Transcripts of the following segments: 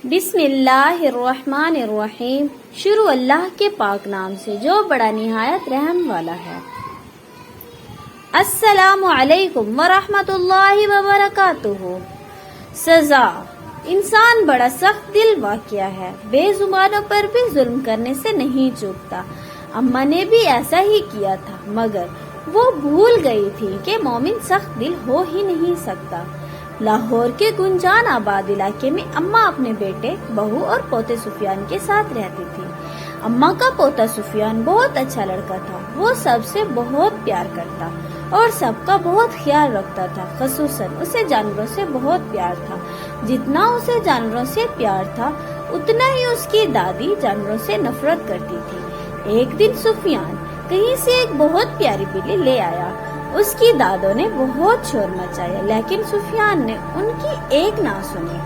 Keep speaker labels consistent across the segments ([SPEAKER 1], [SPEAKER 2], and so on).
[SPEAKER 1] بسم اللہ الرحمن الرحیم، شروع اللہ کے پاک نام سے جو بڑا نہایت رحم والا ہے۔ السلام علیکم ورحمۃ اللہ وبرکاتہ۔ سزا۔ انسان بڑا سخت دل واقعہ ہے، بے زبانوں پر بھی ظلم کرنے سے نہیں چوکتا۔ اماں نے بھی ایسا ہی کیا تھا، مگر وہ بھول گئی تھی کہ مومن سخت دل ہو ہی نہیں سکتا۔ لاہور کے گنجان آباد علاقے میں اماں اپنے بیٹے، بہو اور پوتے سفیان کے ساتھ رہتی تھی۔ اماں کا پوتا سفیان بہت اچھا لڑکا تھا، وہ سب سے بہت پیار کرتا اور سب کا بہت خیال رکھتا تھا، خصوصاً اسے جانوروں سے بہت پیار تھا۔ جتنا اسے جانوروں سے پیار تھا اتنا ہی اس کی دادی جانوروں سے نفرت کرتی تھی۔ ایک دن سفیان کہیں سے ایک بہت پیاری بلی لے آیا۔ اس کی دادوں نے بہت شور مچایا، لیکن سفیان نے ان کی ایک نہ سنی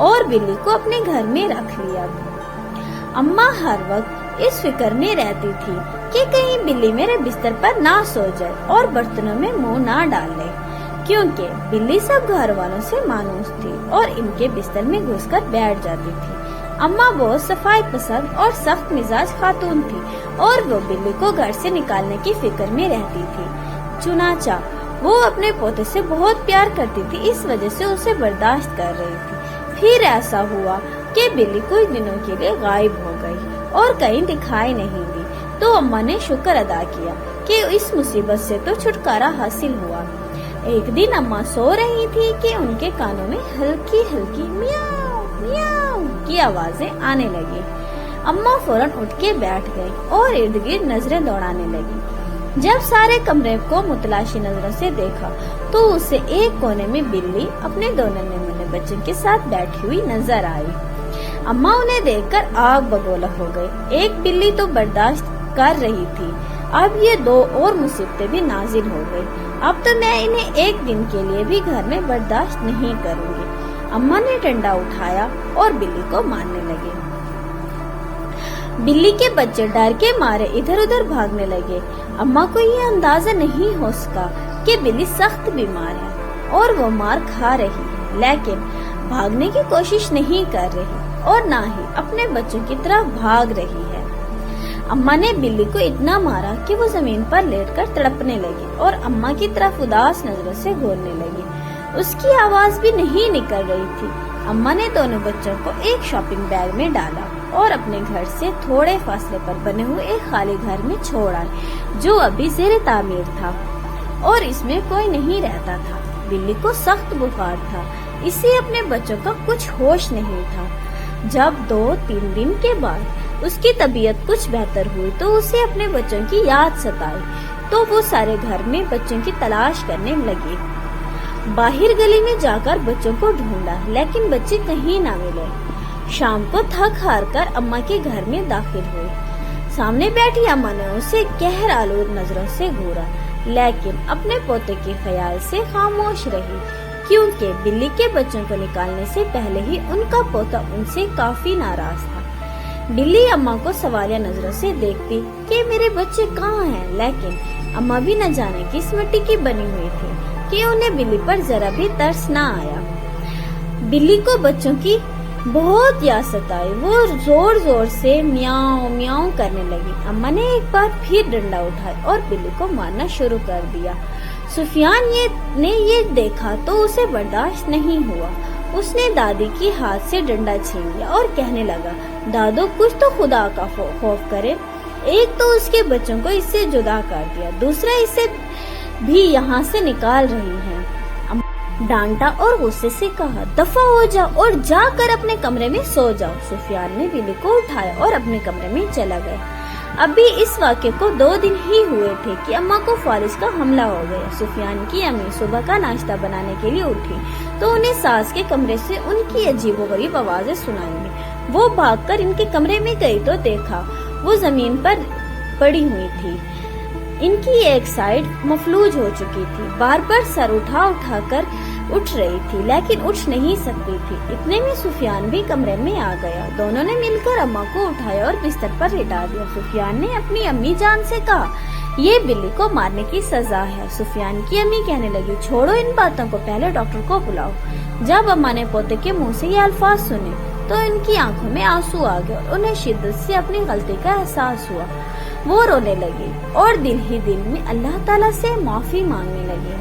[SPEAKER 1] اور بلی کو اپنے گھر میں رکھ لیا۔ اماں ہر وقت اس فکر میں رہتی تھی کہ کہیں بلی میرے بستر پر نہ سو جائے اور برتنوں میں منہ نہ ڈال لے، کیونکہ بلی سب گھر والوں سے مانوس تھی اور ان کے بستر میں گھس کر بیٹھ جاتی تھی۔ اماں بہت صفائی پسند اور سخت مزاج خاتون تھی اور وہ بلی کو گھر سے نکالنے کی فکر میں رہتی تھی۔ چنانچہ وہ اپنے پوتے سے بہت پیار کرتی تھی، اس وجہ سے اسے برداشت کر رہی تھی۔ پھر ایسا ہوا کہ بلی کچھ دنوں کے لیے غائب ہو گئی اور کہیں دکھائی نہیں دی، تو اماں نے شکر ادا کیا کہ اس مصیبت سے تو چھٹکارا حاصل ہوا۔ ایک دن اماں سو رہی تھی کہ ان کے کانوں میں ہلکی ہلکی میاؤ میاؤ کی آوازیں آنے لگی۔ اماں فوراً اٹھ کے بیٹھ گئی اور ارد گرد نظریں دوڑانے لگی۔ جب سارے کمرے کو متلاشی نظروں سے دیکھا تو اسے ایک کونے میں بلی اپنے دو ننھے منھے بچوں کے ساتھ بیٹھی ہوئی نظر آئی۔ اماں انہیں دیکھ کر آگ بگولا ہو گئی۔ ایک بلی تو برداشت کر رہی تھی، اب یہ دو اور مصیبتیں بھی نازل ہو گئی۔ اب تو میں انہیں ایک دن کے لیے بھی گھر میں برداشت نہیں کروں گی۔ اماں نے ڈنڈا اٹھایا اور بلی کو مارنے لگی۔ بلی کے بچے ڈر کے مارے ادھر ادھر بھاگنے لگے۔ اماں کو یہ اندازہ نہیں ہو سکا کہ بلی سخت بیمار ہے اور وہ مار کھا رہی ہے، لیکن بھاگنے کی کوشش نہیں کر رہی اور نہ ہی اپنے بچوں کی طرف بھاگ رہی ہے۔ اماں نے بلی کو اتنا مارا کہ وہ زمین پر لیٹ کر تڑپنے لگی اور اماں کی طرف اداس نظروں سے گھورنے لگی۔ اس کی آواز بھی نہیں نکل رہی تھی۔ اماں نے دونوں بچوں کو ایک شاپنگ بیگ میں ڈالا اور اپنے گھر سے تھوڑے فاصلے پر بنے ہوئے ایک خالی گھر میں چھوڑ آئے، جو ابھی زیر تعمیر تھا اور اس میں کوئی نہیں رہتا تھا۔ بلی کو سخت بخار تھا، اسے اپنے بچوں کا کچھ ہوش نہیں تھا۔ جب 2-3 دن کے بعد اس کی طبیعت کچھ بہتر ہوئی تو اسے اپنے بچوں کی یاد ستائی، تو وہ سارے گھر میں بچوں کی تلاش کرنے لگی۔ باہر گلی میں جا کر بچوں کو ڈھونڈا، لیکن بچے کہیں نہ ملے۔ شام کو تھک ہار کر اماں کے گھر میں داخل ہوئی۔ سامنے بیٹھی اماں نے اسے قہر آلود نظروں سے گھورا، لیکن اپنے پوتے کے خیال سے خاموش رہی، کیونکہ بلی کے بچوں کو نکالنے سے پہلے ہی ان کا پوتا ان سے کافی ناراض تھا۔ بلی اماں کو سوالیہ نظروں سے دیکھتی کہ میرے بچے کہاں ہیں، لیکن اماں بھی نہ جانے کس مٹی کی بنی ہوئی تھی کہ انہیں بلی پر ذرا بھی ترس نہ آیا۔ بلی کو بچوں کی بہت یاد ستائی، وہ زور زور سے میاؤ میاؤ کرنے لگی۔ اماں نے ایک بار پھر ڈنڈا اٹھایا اور بلی کو مارنا شروع کر دیا۔ سفیان نے یہ دیکھا تو اسے برداشت نہیں ہوا۔ اس نے دادی کی ہاتھ سے ڈنڈا چھین لیا اور کہنے لگا، دادو کچھ تو خدا کا خوف کرے، ایک تو اس کے بچوں کو اس سے جدا کر دیا، دوسرا اسے بھی یہاں سے نکال رہی ہے۔ ڈانٹا اور غصے سے کہا، دفع ہو جاؤ اور جا کر اپنے کمرے میں سو جاؤ۔ سفیان نے بلی کو اٹھایا اور اپنے کمرے میں چلا گیا۔ ابھی اس واقعے کو 2 دن ہی ہوئے تھے کہ اماں کو فالج کا حملہ ہو گیا۔ سفیان کی امی صبح کا ناشتہ بنانے کے لیے اٹھی تو انہیں ساس کے کمرے سے ان کی عجیب و غریب آوازیں سنائی دی۔ وہ بھاگ کر ان کے کمرے میں گئی تو دیکھا وہ زمین پر پڑی ہوئی تھی۔ ان کی ایک سائیڈ مفلوج ہو چکی تھی، بار بار سر اٹھا اٹھا کر اٹھ رہی تھی، لیکن اٹھ نہیں سکتی تھی۔ اتنے میں سفیان بھی کمرے میں آ گیا۔ دونوں نے مل کر اماں کو اٹھایا اور بستر پر لٹا دیا۔ سفیان نے اپنی امی جان سے کہا، یہ بلی کو مارنے کی سزا ہے۔ سفیان کی امی کہنے لگی، چھوڑو ان باتوں کو، پہلے ڈاکٹر کو بلاؤ۔ جب اماں نے پوتے کے منہ سے یہ الفاظ سنے تو تو ان کی آنکھوں میں آنسو آ گئے اور انہیں شدت سے اپنی غلطی کا احساس ہوا۔ وہ رونے لگے اور دل ہی دل میں اللہ تعالیٰ سے معافی مانگنے لگے۔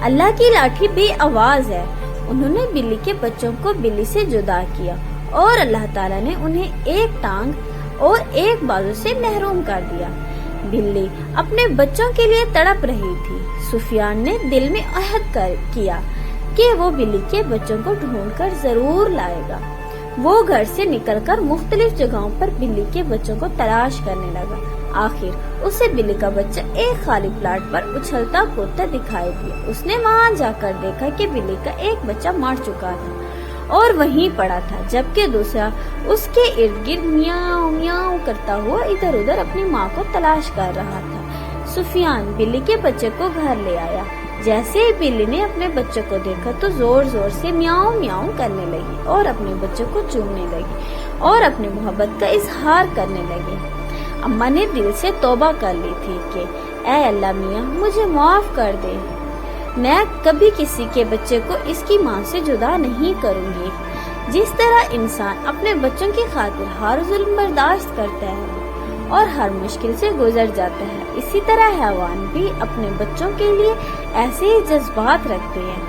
[SPEAKER 1] اللہ کی لاٹھی بے آواز ہے۔ انہوں نے بلی کے بچوں کو بلی سے جدا کیا اور اللہ تعالیٰ نے انہیں ایک ٹانگ اور ایک بازو سے محروم کر دیا۔ بلی اپنے بچوں کے لیے تڑپ رہی تھی۔ سفیان نے دل میں عہد کیا کہ وہ بلی کے بچوں کو ڈھونڈ کر ضرور لائے گا۔ وہ گھر سے نکل کر مختلف جگہوں پر بلی کے بچوں کو تلاش کرنے لگا۔ آخر اسے بلی کا بچہ ایک خالی پلاٹ پر اچھلتا کودتا دکھائی دیا۔ اس نے وہاں جا کر دیکھا کہ بلی کا ایک بچہ مر چکا تھا اور وہیں پڑا تھا، جبکہ دوسرا اس کے ارد گرد میاؤں میاؤں کرتا ہوا ادھر ادھر اپنی ماں کو تلاش کر رہا تھا۔ سفیان بلی کے بچے کو گھر لے آیا۔ جیسے ہی بلی نے اپنے بچے کو دیکھا تو زور زور سے میاؤں میاؤں کرنے لگی اور اپنے بچے کو چومنے لگی اور اپنی محبت کا اظہار کرنے لگی۔ اماں نے دل سے توبہ کر لی تھی کہ اے اللہ میاں، مجھے معاف کر دے، میں کبھی کسی کے بچے کو اس کی ماں سے جدا نہیں کروں گی۔ جس طرح انسان اپنے بچوں کی خاطر ہر ظلم برداشت کرتا ہے اور ہر مشکل سے گزر جاتا ہے، اسی طرح حیوان بھی اپنے بچوں کے لیے ایسے ہی جذبات رکھتے ہیں،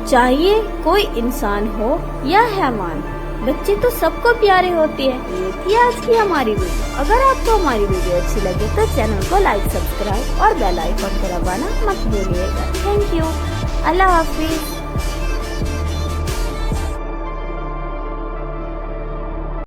[SPEAKER 1] چاہیے کوئی انسان ہو یا حیوان۔ بچے تو سب کو پیارے ہوتے ہیں۔ یہ تھی آج کی ہماری ویڈیو۔ اگر آپ کو ہماری ویڈیو اچھی لگے تو چینل کو لائک، سبسکرائب اور بیل آئیکن کو دبانا مت بھولیے گا۔ Thank you. اللہ حافظ۔